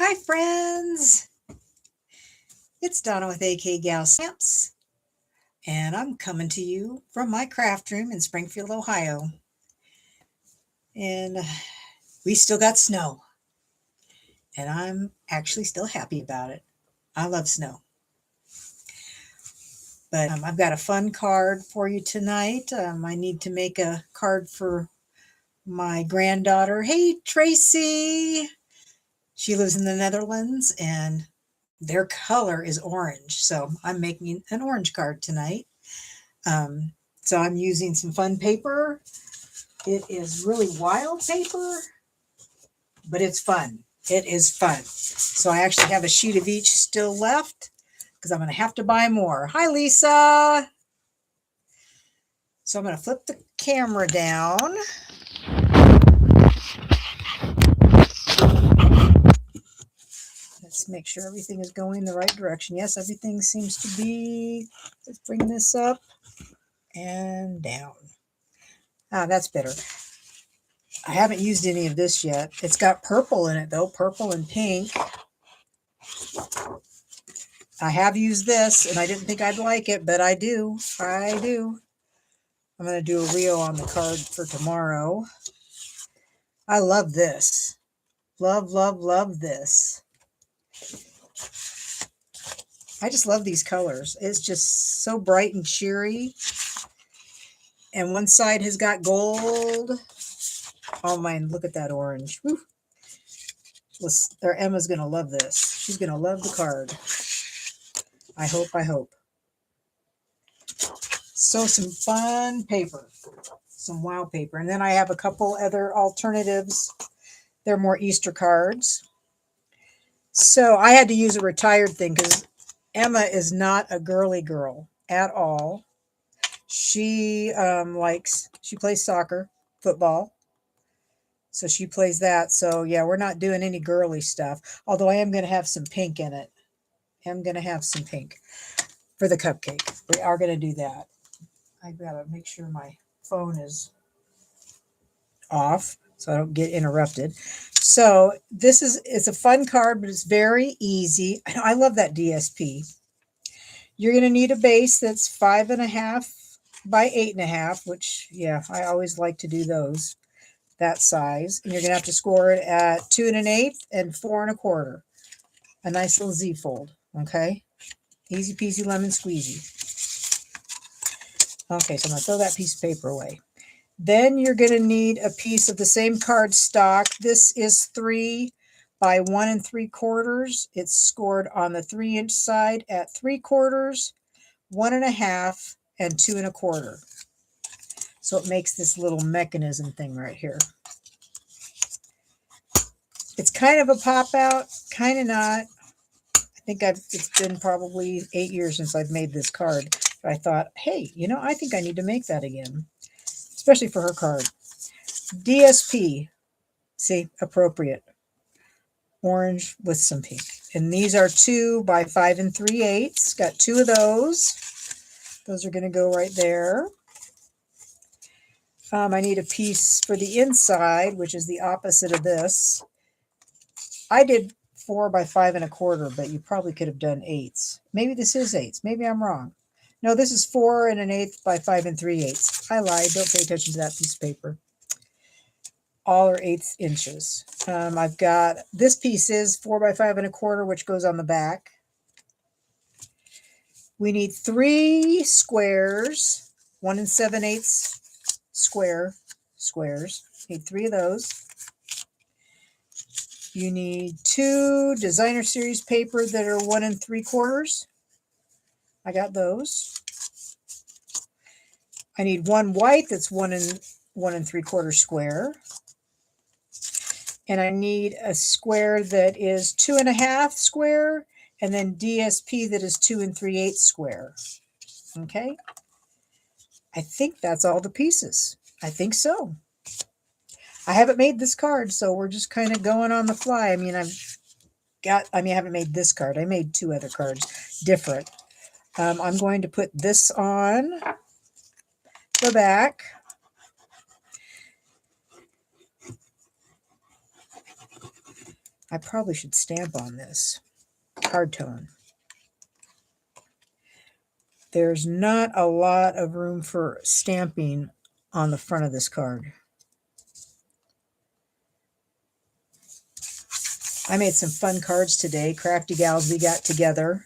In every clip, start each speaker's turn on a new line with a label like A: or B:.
A: Hi, friends. It's Donna with AK Gal Stamps, and I'm coming to you from my craft room in Springfield, Ohio. And we still got snow, and I'm actually still happy about it. I love snow. But I've got a fun card for you tonight. I need to make a card for my granddaughter. Hey, Tracy. She lives in the Netherlands, and their color is orange. So I'm making an orange card tonight. So I'm using some fun paper. It is really wild paper, but it's fun. It is fun. So I actually have a sheet of each still left because I'm going to have to buy more. Hi, Lisa. So I'm going to flip the camera down. Let's make sure everything is going the right direction. Yes, everything seems to be. Let's bring this up and down. Ah, that's better. I haven't used any of this yet. It's got purple in it, though, purple and pink. I have used this, and I didn't think I'd like it, but I do. I do. I'm going to do a Rio on the card for tomorrow. I love this. Love, love, love this. I just love these colors. It's just so bright and cheery. And one side has got gold. Oh, man, look at that orange. Woo. Emma's going to love this. She's going to love the card. I hope, I hope. So some fun paper. Some wow paper. And then I have a couple other alternatives. They're more Easter cards. So I had to use a retired thing because Emma is not a girly girl at all. She she plays soccer, football. So she plays that. So yeah, we're not doing any girly stuff. Although I am going to have some pink in it. I'm going to have some pink for the cupcake. We are going to do that. I've got to make sure my phone is off so I don't get interrupted. So it's a fun card, but it's very easy. I love that DSP. You're going to need a base that's 5.5 by 8.5, which, yeah, I always like to do those, that size. And you're going to have to score it at 2 1/8 and 4 1/4. A nice little Z fold, okay? Easy peasy lemon squeezy. Okay, so I'm going to throw that piece of paper away. Then you're going to need a piece of the same card stock. This is 3 by 1 3/4. It's scored on the 3-inch side at 3/4, 1.5, and 2 1/4. So it makes this little mechanism thing right here. It's kind of a pop out, kind of not. I think it's been probably 8 years since I've made this card. But I thought, hey, I think I need to make that again, especially for her card. DSP, see, appropriate. Orange with some pink. And these are 2 by 5 3/8. Got 2 of those. Those are going to go right there. I need a piece for the inside, which is the opposite of this. I did 4 by 5 1/4, but you probably could have done 8s. Maybe this is 8s. Maybe I'm wrong. No, this is 4 1/8 by 5 3/8. I lied. Don't pay attention to that piece of paper. All are 1/8 inches. I've got this piece is 4 by 5 1/4, which goes on the back. We need 3 squares, 1 7/8 squares. Need 3 of those. You need 2 designer series paper that are 1 3/4. I got those. I need 1 white that's 1 3/4 square. And I need a square that is 2.5 square, and then DSP that is 2 3/8 square. Okay. I think that's all the pieces. I think so. I haven't made this card, so we're just kind of going on the fly. I haven't made this card. I made 2 other cards, different. I'm going to put this on the back. I probably should stamp on this hardtone. There's not a lot of room for stamping on the front of this card. I made some fun cards today. Crafty gals, we got together.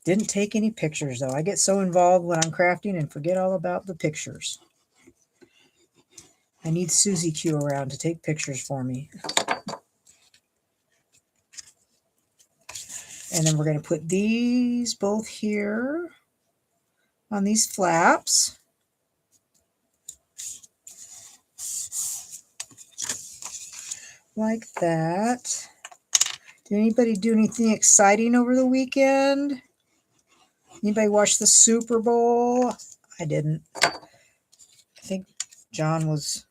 A: Didn't take any pictures, though. I get so involved when I'm crafting and forget all about the pictures. I need Susie Q around to take pictures for me. And then we're going to put these both here on these flaps. Like that. Did anybody do anything exciting over the weekend? Anybody watch the Super Bowl? I didn't. I think John was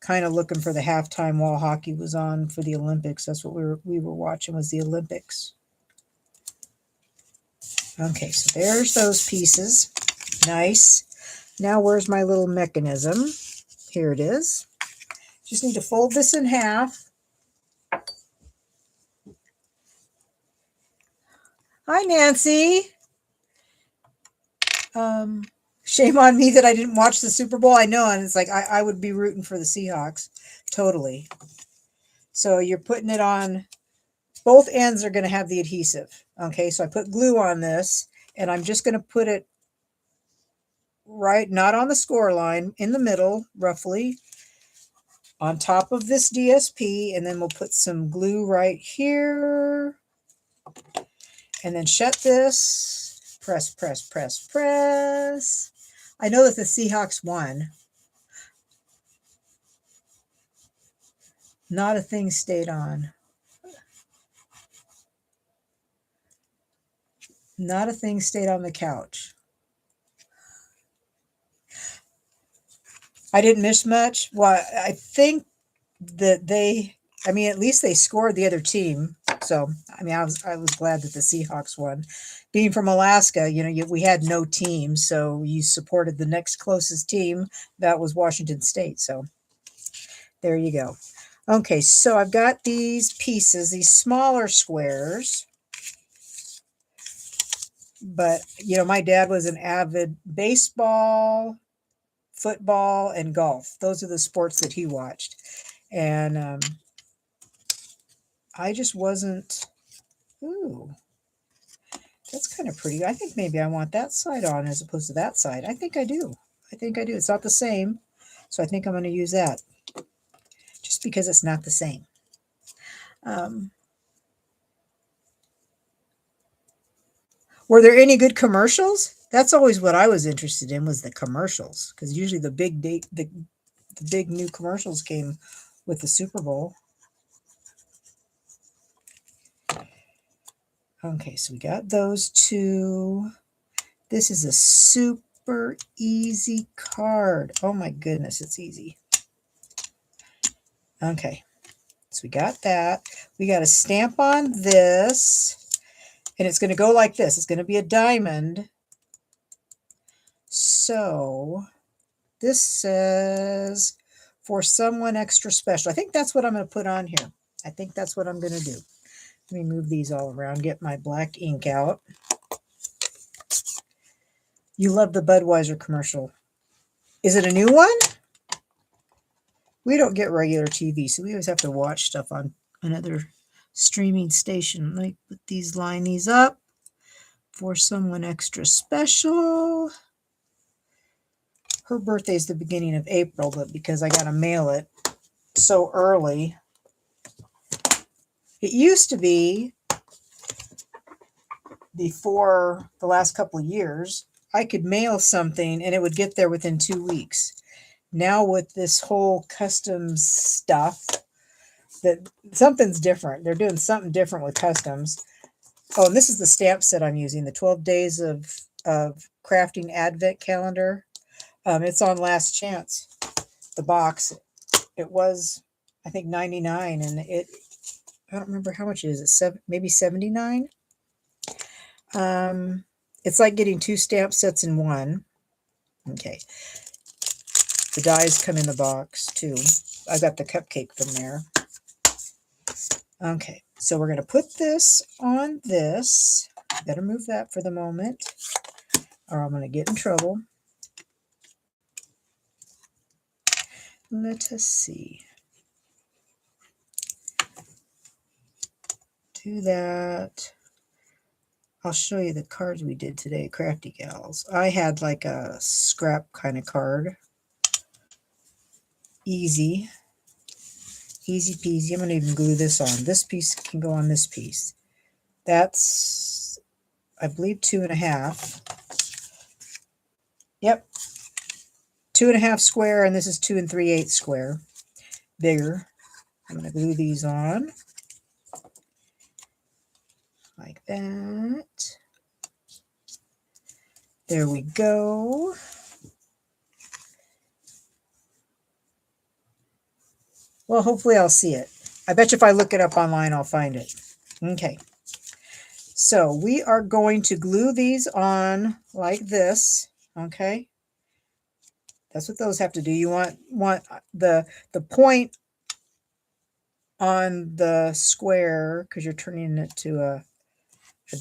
A: kind of looking for the halftime while hockey was on for the Olympics. That's what we were watching, was the Olympics. Okay, so there's those pieces. Nice. Now where's my little mechanism? Here it is. Just need to fold this in half. Hi, Nancy. Shame on me that I didn't watch the Super Bowl. I know, and it's like I would be rooting for the Seahawks. Totally. So you're putting it on, both ends are going to have the adhesive. Okay, so I put glue on this, and I'm just going to put it right, not on the score line, in the middle, roughly, on top of this DSP, and then we'll put some glue right here, and then shut this, press, press, press, press. I know that the Seahawks won. Not a thing stayed on. Not a thing stayed on the couch. I didn't miss much. Well, I think that at least they scored the other team. So, I was glad that the Seahawks won. Being from Alaska, we had no team, so you supported the next closest team. That was Washington State. So, there you go. Okay, so I've got these pieces, these smaller squares. But, my dad was an avid baseball, football, and golf. Those are the sports that he watched. And I just wasn't. Ooh, that's kind of pretty. I think maybe I want that side on as opposed to that side. I think I do. It's not the same. So I think I'm going to use that. Just because it's not the same. Were there any good commercials? That's always what I was interested in, was the commercials. Because usually the big new commercials came with the Super Bowl. Okay, so we got those two. This is a super easy card. Oh my goodness, it's easy. Okay, so we got that. We got a stamp on this, and it's going to go like this. It's going to be a diamond. So this says, for someone extra special. I think that's what I'm going to put on here. I think that's what I'm going to do. Let me move these all around, get my black ink out. You love the Budweiser commercial. Is it a new one? We don't get regular TV, so we always have to watch stuff on another streaming station. Let me line these up. For someone extra special. Her birthday's the beginning of April, but because I got to mail it so early. It used to be, before the last couple of years, I could mail something and it would get there within 2 weeks. Now with this whole customs stuff, that something's different. They're doing something different with customs. Oh, and this is the stamp set I'm using, the 12 Days of Crafting Advent Calendar. It's on last chance. The box, it was, I think, $99, and I don't remember how much it is. It's maybe $79. It's like getting 2 stamp sets in one. Okay. The dies come in the box too. I got the cupcake from there. Okay, so we're going to put this on this. Better move that for the moment, or I'm going to get in trouble. Let us see. Do that. I'll show you the cards we did today, Crafty Gals. I had like a scrap kind of card. Easy. Easy peasy. I'm going to even glue this on. This piece can go on this piece. That's, I believe, 2.5. Yep. 2.5 square, and this is 2 3/8 square. Bigger. I'm going to glue these on. Like that. There we go. Well, hopefully I'll see it. I bet you if I look it up online, I'll find it. Okay. So we are going to glue these on like this. Okay. That's what those have to do. You want the point on the square, because you're turning it to a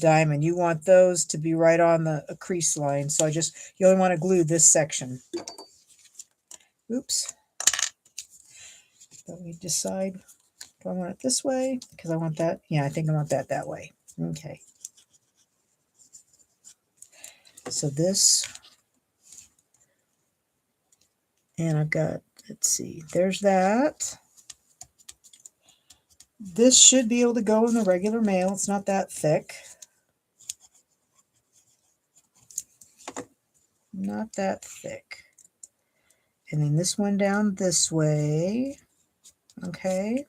A: diamond. You want those to be right on a crease line. So you only want to glue this section. Oops. Let me decide. Do I want it this way? Because I want that. Yeah, I think I want that way. Okay. So this, and I've got, let's see, there's that. This should be able to go in the regular mail. It's not that thick. Not that thick. And then this one down this way. Okay.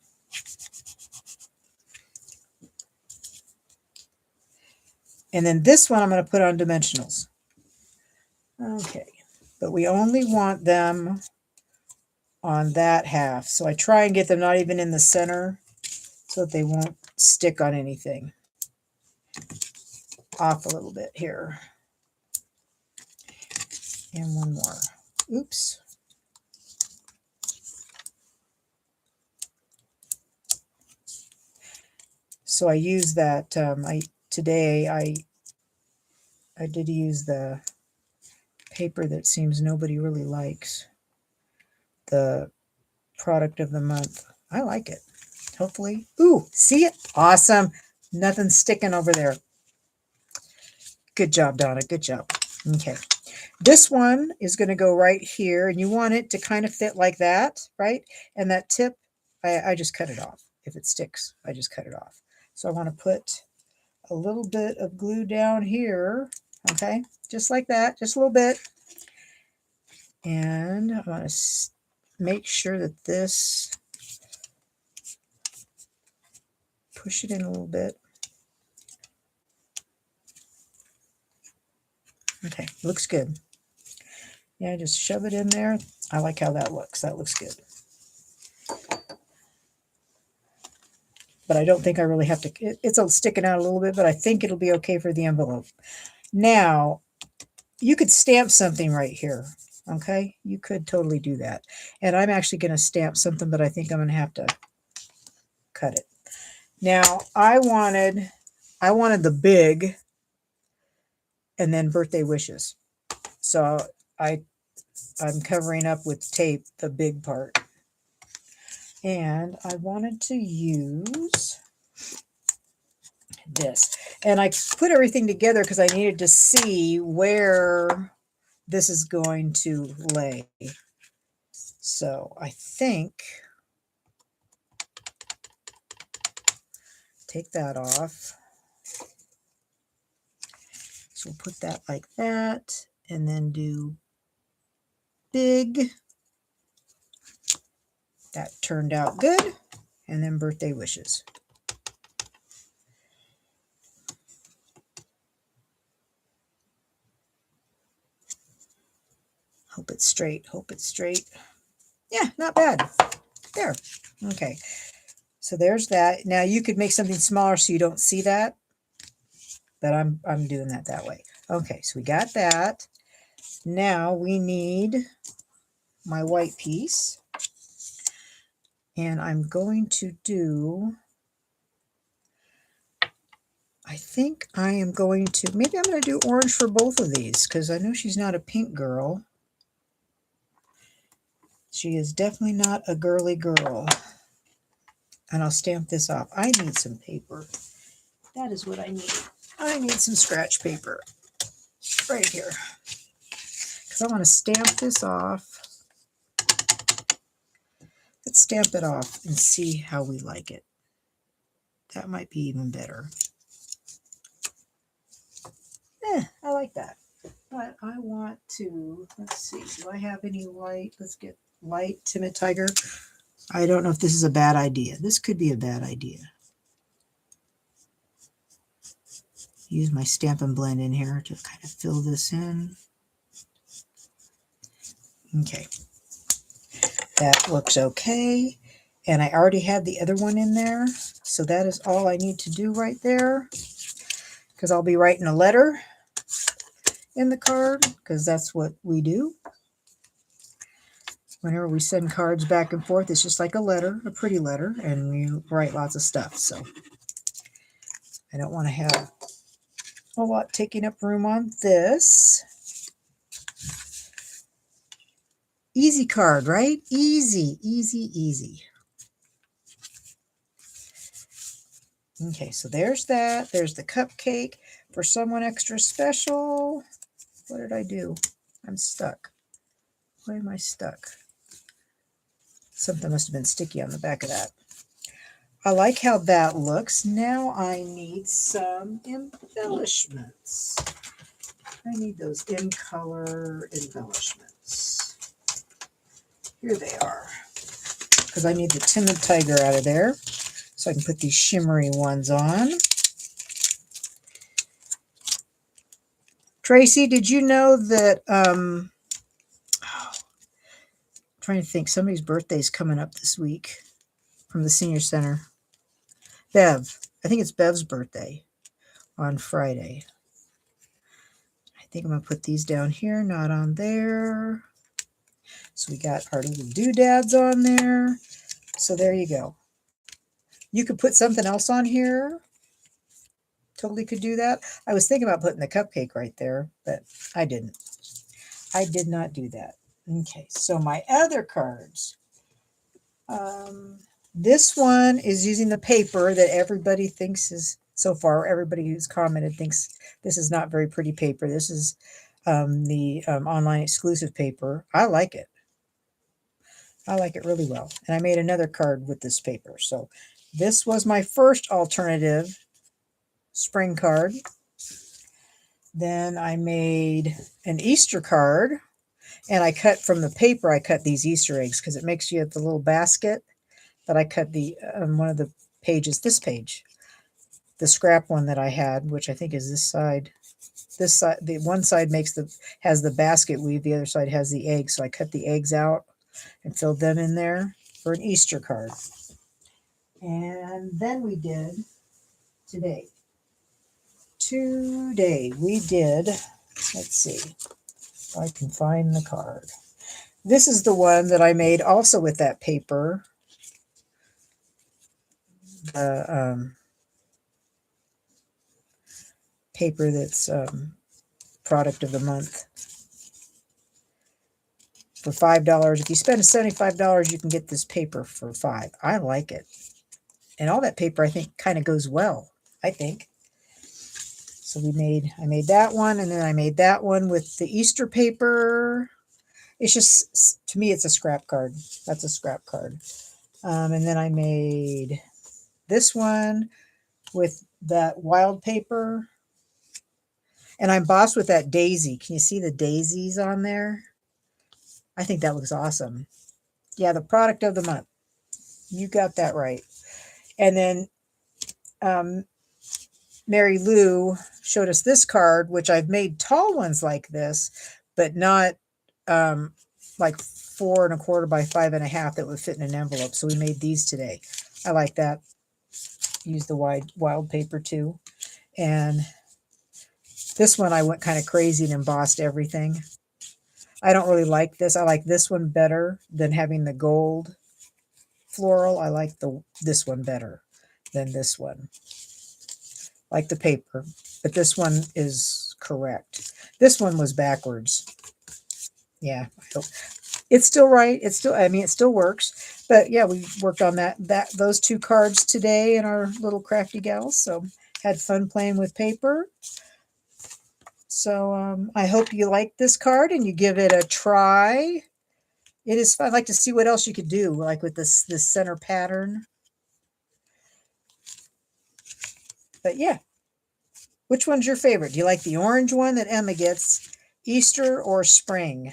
A: And then this one I'm going to put on dimensionals. Okay. But we only want them on that half. So I try and get them not even in the center so that they won't stick on anything. Off a little bit here. And one more. Oops. So I use that. Today I did use the paper that seems nobody really likes. The product of the month. I like it. Hopefully. Ooh, see it? Awesome. Nothing sticking over there. Good job, Donna. Good job. Okay. This one is going to go right here, and you want it to kind of fit like that, right? And that tip, I just cut it off. If it sticks, I just cut it off. So I want to put a little bit of glue down here, okay? Just like that, just a little bit. And I want to make sure that this, push it in a little bit. Okay, looks good. Yeah, just shove it in there. I like how that looks. That looks good. But I don't think I really have to, it's sticking out a little bit, but I think it'll be okay for the envelope. Now, you could stamp something right here, okay? You could totally do that. And I'm actually going to stamp something, but I think I'm going to have to cut it. Now, I wanted the big and then birthday wishes. So I'm covering up with tape the big part. And I wanted to use this. And I put everything together because I needed to see where this is going to lay. So I think, take that off. So we'll put that like that, and then do big. That turned out good. And then birthday wishes. Hope it's straight. Hope it's straight. Yeah, not bad. There. Okay. So there's that. Now you could make something smaller so you don't see that. But I'm doing that way. Okay, so we got that. Now we need my white piece. And I'm going to do I think I am going to, maybe I'm going to do orange for both of these because I know she's not a pink girl. She is definitely not a girly girl. And I'll stamp this off. I need some paper. That is what I need. I need some scratch paper right here because I want to stamp this off. Let's stamp it off and see how we like it. That might be even better. I like that. But I want to, let's see, do I have any light? Let's get light Timid Tiger. I don't know if this is a bad idea. This could be a bad idea. Use my Stampin' Blend in here to kind of fill this in. Okay. That looks okay. And I already had the other one in there. So that is all I need to do right there. Because I'll be writing a letter in the card. Because that's what we do. Whenever we send cards back and forth, it's just like a letter, a pretty letter. And we write lots of stuff. So I don't want to have a lot taking up room on this. Easy card, right? Easy, easy, easy. Okay, so there's that. There's the cupcake for someone extra special. What did I do? I'm stuck. Why am I stuck? Something must have been sticky on the back of that. I like how that looks. Now I need some embellishments. I need those in color embellishments. Here they are. Because I need the Timid Tiger out of there. So I can put these shimmery ones on. Tracy, did you know that, I'm trying to think, somebody's birthday's coming up this week from the senior center. Bev. I think it's Bev's birthday on Friday. I think I'm going to put these down here, not on there. So we got our little doodads on there. So there you go. You could put something else on here. Totally could do that. I was thinking about putting the cupcake right there, but I didn't. I did not do that. Okay, so my other cards. This one is using the paper that everybody thinks is, so far, everybody who's commented thinks this is not very pretty paper. This is the online exclusive paper. I like it. I like it really well. And I made another card with this paper. So this was my first alternative spring card. Then I made an Easter card. And I cut from the paper, I cut these Easter eggs because it makes you the little basket. But I cut the one of the pages, this page, the scrap one that I had, which I think is this side. This side, the one side has the basket weave, the other side has the eggs. So I cut the eggs out and filled them in there for an Easter card. And then we did today. Today we did, let's see if I can find the card. This is the one that I made also with that paper. The paper that's product of the month for $5. If you spend $75, you can get this paper for $5. I like it. And all that paper, I think, kind of goes well, I think. So I made that one, and then I made that one with the Easter paper. It's just, to me, it's a scrap card. That's a scrap card. And then I made this one with that wild paper. And I embossed with that daisy. Can you see the daisies on there? I think that looks awesome. Yeah, the product of the month. You got that right. And then Mary Lou showed us this card, which I've made tall ones like this, but not like 4 1/4 by 5 1/2 that would fit in an envelope. So we made these today. I like that. Use the wild paper too. And this one I went kind of crazy and embossed everything. I don't really like this. I like this one better than having the gold floral. I like this one better than this one. like the paper, but this one is correct. This one was backwards. Yeah, it's still right. It's still, I mean, it still works. But yeah, we worked on those two cards today in our little crafty gals. So had fun playing with paper. So I hope you like this card and you give it a try. It is fun. I'd like to see what else you could do, like with this center pattern. But yeah, which one's your favorite? Do you like the orange one that Emma gets, Easter or spring?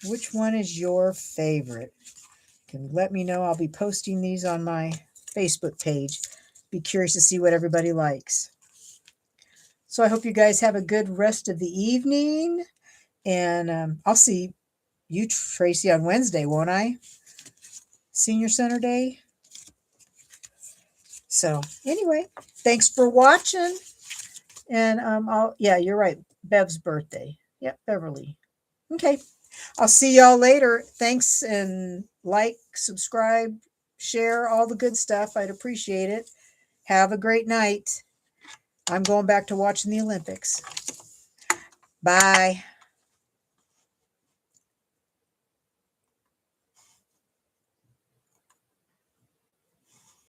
A: Which one is your favorite? You can let me know. I'll be posting these on my Facebook page. Be curious to see what everybody likes. So I hope you guys have a good rest of the evening. And I'll see you, Tracy, on Wednesday, won't I? Senior Center Day. So anyway, thanks for watching. And yeah, you're right. Bev's birthday. Yep, Beverly. Okay. I'll see y'all later. Thanks, and like, subscribe, share, all the good stuff. I'd appreciate it. Have a great night. I'm going back to watching the Olympics. Bye.